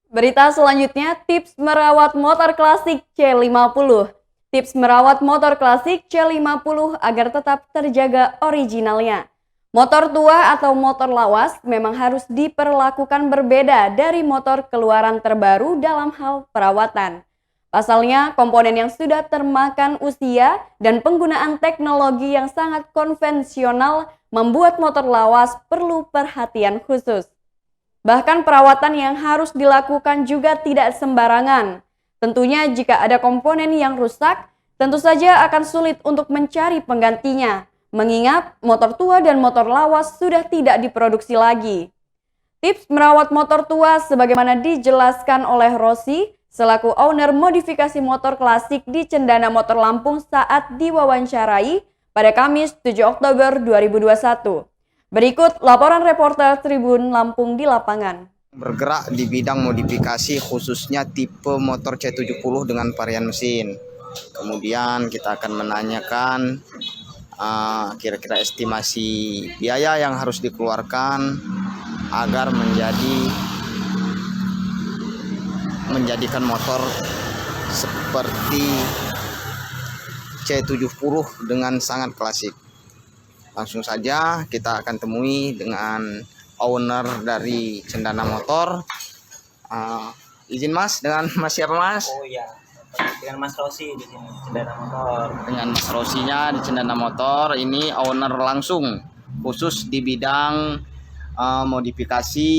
Berita selanjutnya, tips merawat motor klasik C50. Tips merawat motor klasik C50 agar tetap terjaga originalnya. Motor tua atau motor lawas memang harus diperlakukan berbeda dari motor keluaran terbaru dalam hal perawatan. Pasalnya, komponen yang sudah termakan usia dan penggunaan teknologi yang sangat konvensional membuat motor lawas perlu perhatian khusus. Bahkan perawatan yang harus dilakukan juga tidak sembarangan. Tentunya jika ada komponen yang rusak, tentu saja akan sulit untuk mencari penggantinya, mengingat motor tua dan motor lawas sudah tidak diproduksi lagi. Tips merawat motor tua sebagaimana dijelaskan oleh Rossi, selaku owner modifikasi motor klasik di Cendana Motor Lampung saat diwawancarai pada Kamis 7 Oktober 2021. Berikut laporan reporter Tribun Lampung di lapangan. Bergerak di bidang modifikasi khususnya tipe motor C70 dengan varian mesin. Kemudian kita akan menanyakan kira-kira estimasi biaya yang harus dikeluarkan agar menjadikan motor seperti C70 dengan sangat klasik. Langsung saja kita akan temui dengan owner dari Cendana Motor. Izin Mas, dengan Mas siapa Mas? Oh iya, dengan Mas Rossi di sini Cendana Motor. Dengan Mas Rossinya di Cendana Motor. Ini owner langsung khusus di bidang modifikasi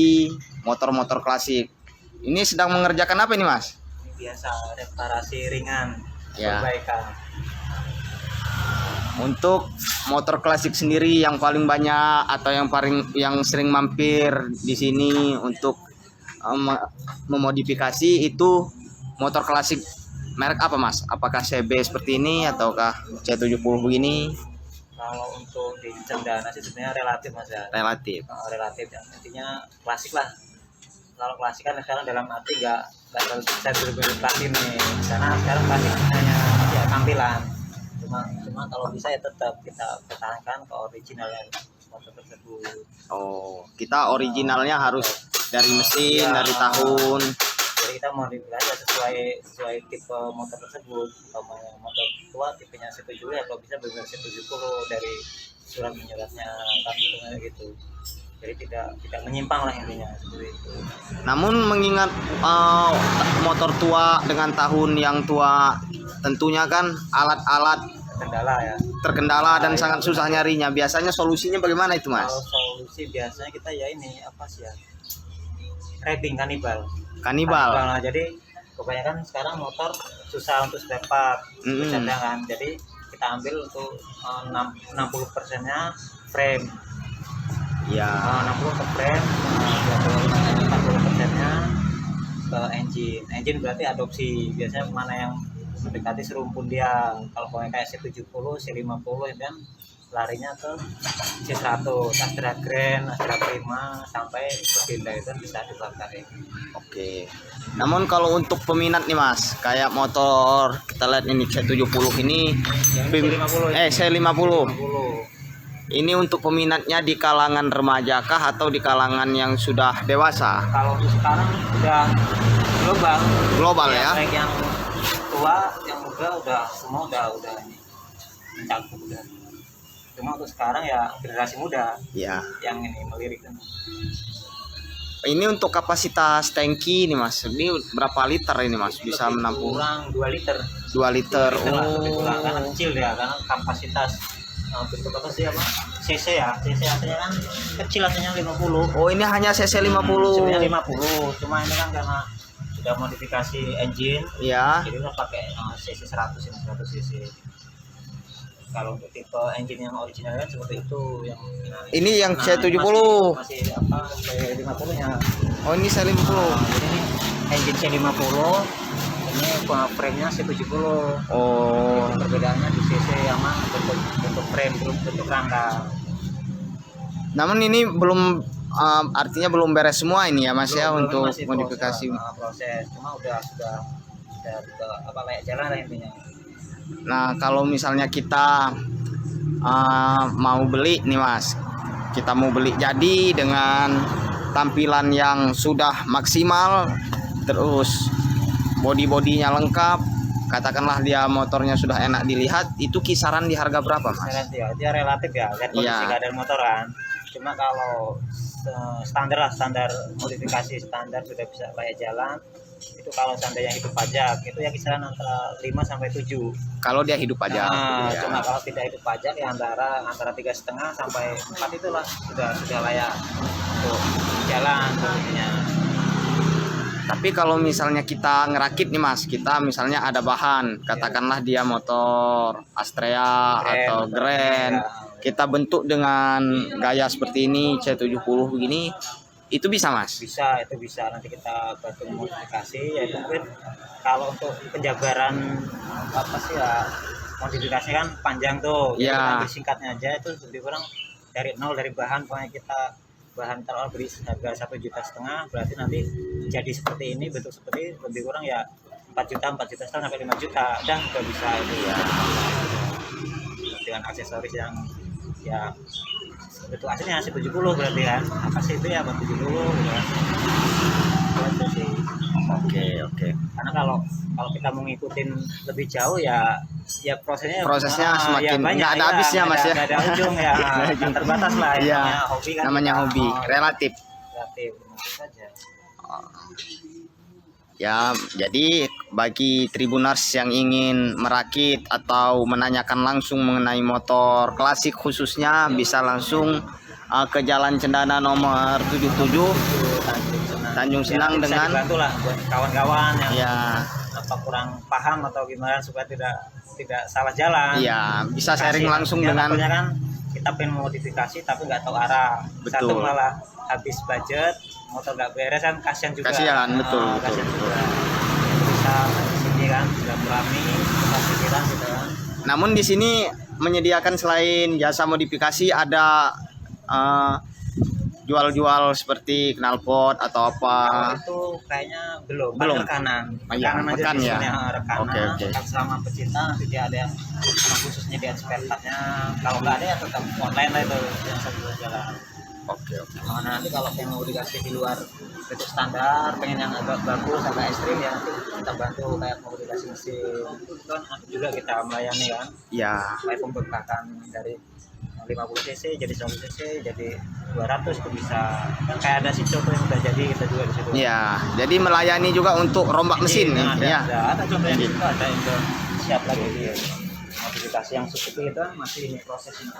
motor-motor klasik. Ini sedang mengerjakan apa ini Mas? Ini biasa reparasi ringan, Ya. perbaikan. Untuk motor klasik sendiri yang paling banyak atau yang sering mampir di sini untuk memodifikasi itu motor klasik merek apa Mas? Apakah CB seperti ini ataukah C70 begini? Kalau untuk di Cendana sih sebenarnya relatif Mas ya. Relatif. Relatif ya. Intinya klasik lah. Kalau klasik kan sekarang dalam arti nggak terlalu bisa berbeda klasik nih. Karena sekarang klasik hanya ya tampilan. Cuma kalau bisa ya tetap kita pertahankan ke originalnya motor tersebut. Oh, kita originalnya harus dari mesin, Ya. dari tahun. Jadi kita modifikasi sesuai tipe motor tersebut. Kalau motor tua tipenya C70 ya kalau bisa benar C70 dari surat menyuratnya kartunya gitu. Jadi tidak menyimpang lah intinya seperti itu. Namun mengingat motor tua dengan tahun yang tua, tentunya kan alat-alat Kendala ya. terkendala dan sangat susah nyarinya. Biasanya solusinya bagaimana itu Mas? Kalau solusi biasanya kita ya ini apa sih ya? Wrapping kanibal. Kanibal. Nah, jadi kebanyakan sekarang motor susah untuk spare part, cadangan. Jadi kita ambil untuk 60%-nya frame. Ya. 60 ke frame, 40%-nya ke engine. Engine berarti adopsi. Biasanya mana yang mendekati serumpun dia. Kalau kayak C70, C50 itu kan larinya ke C100, Astra Grand, Astra Prima sampai Hyundai itu bisa dipelajari. Oke. Namun kalau untuk peminat nih Mas, kayak motor kita lihat ini C70 ini, C50. Ini untuk peminatnya di kalangan remaja kah atau di kalangan yang sudah dewasa? Kalau untuk sekarang udah global. Global ya? Baik yang tua, yang muda udah semua udah ini mencakup udah. Cuma untuk sekarang ya generasi muda Ya. yang ini melirik. Ini untuk kapasitas tangki nih Mas. Ini berapa liter ini Mas? Bisa menampung Kurang 2 liter. 2 liter. Lebih kurang karena Oh. kecil ya, karena kapasitas bentuk apa sih apa? CC ya. CC aslinya kan kecil, aslinya 50. Oh, ini hanya CC 50. Sebenarnya 50. Cuma ini kan karena sudah modifikasi engine, Ya. jadi kita pakai CC 100 ini 100 cc. Kalau untuk tipe engine yang original kan seperti itu yang Ini yang C70. masih apa C50 nya. Oh, ini C50. Jadi ini engine C50, ini frame-nya C70. Oh. Perbedaannya di cc sama bentuk frame, bentuk rangka. Namun ini belum artinya belum beres semua ini ya Mas ya Belum, untuk masih modifikasi. proses. Cuma sudah apa layak jalan lah intinya. Nah, kalau misalnya kita mau beli nih Mas, kita mau beli jadi dengan tampilan yang sudah maksimal, terus body-bodinya lengkap, katakanlah dia motornya sudah enak dilihat, itu kisaran di harga berapa mas? Dia relatif ya, lihat kondisi Iya. keadaan motor kan. Cuma kalau standar modifikasi standar sudah bisa layak jalan, itu kalau seandainya hidup pajak itu ya kisaran antara 5 sampai 7. Kalau dia hidup aja. Nah, Ya. cuma kalau tidak hidup pajak ya antara 3,5 sampai 4 itulah sudah layak untuk jalan tentunya. Tapi kalau misalnya kita ngerakit nih mas, kita misalnya ada bahan, katakanlah dia motor Astrea atau Grand, kita bentuk dengan gaya seperti ini C70 begini, itu bisa mas? Bisa, itu bisa nanti kita bantu modifikasi, yaitu mungkin kalau untuk penjabaran apa sih ya, modifikasi kan panjang tuh, Iya. kita ambil singkatnya aja, itu lebih kurang dari nol, dari bahan, pokoknya kita bahan taruh beri harga 1,5 juta, berarti nanti jadi seperti ini, bentuk seperti ini, lebih kurang ya 4 juta sampai 5 juta, udah bisa itu ya, dengan aksesoris yang ya bentuk aslinya 70 berarti kan, apa sih itu ya 70 gitu kan. Itu sih. Oke. Karena kalau kita mau ngikutin lebih jauh ya prosesnya Semakin banyak, nggak ada habisnya mas ya. nggak ada ujung ya, kan terbatas lah ya, Iya, namanya hobi kan. namanya hobi, relatif. Relatif saja. Ya, jadi bagi Tribuners yang ingin merakit atau menanyakan langsung mengenai motor klasik khususnya, bisa langsung ke Jalan Cendana nomor 77 Tanjung Senang Ya, bisa dengan dibantu lah buat kawan-kawan yang ya, apa kurang paham atau gimana supaya tidak salah jalan. ya bisa sharing Kasih, langsung ya, dengan takutnya kan kita pengen modifikasi tapi nggak tahu arah. Satu Betul. malah habis budget, motor nggak beres kan, kasihan juga. Kasihan, betul, betul, Kasihan betul. juga. Bisa di sini kan sudah berani, kita pikiran gitu kan. Namun di sini menyediakan selain jasa modifikasi ada jual-jual seperti knalpot atau apa. Kalau itu kayaknya belum. Belum. Rekanan. Iya, Rekanan aja rekan di ya. sini, rekanan. Oke. Sama pecinta nanti dia ada yang khusus nyediain spare partnya. Kalau nggak ada ya tetap online lah itu yang satu jalan. Oke. Nah, nanti kalau pengen mau dikasih di luar bentuk standar, pengen yang agak bagus, agak ekstrim ya nanti kita bantu kayak mau dikasih mesin. Kan nanti juga kita melayani kan. Ya. Kayak pembengkakan dari 50 cc jadi 100 cc jadi 200 itu bisa. Kan kayak ada si contoh yang udah jadi, kita juga di situ. Ya, jadi melayani juga untuk rombak mesin Nah, nih. Ya. ada contoh yang itu, ada yang udah siap lagi di modifikasi yang seperti itu masih ini prosesnya.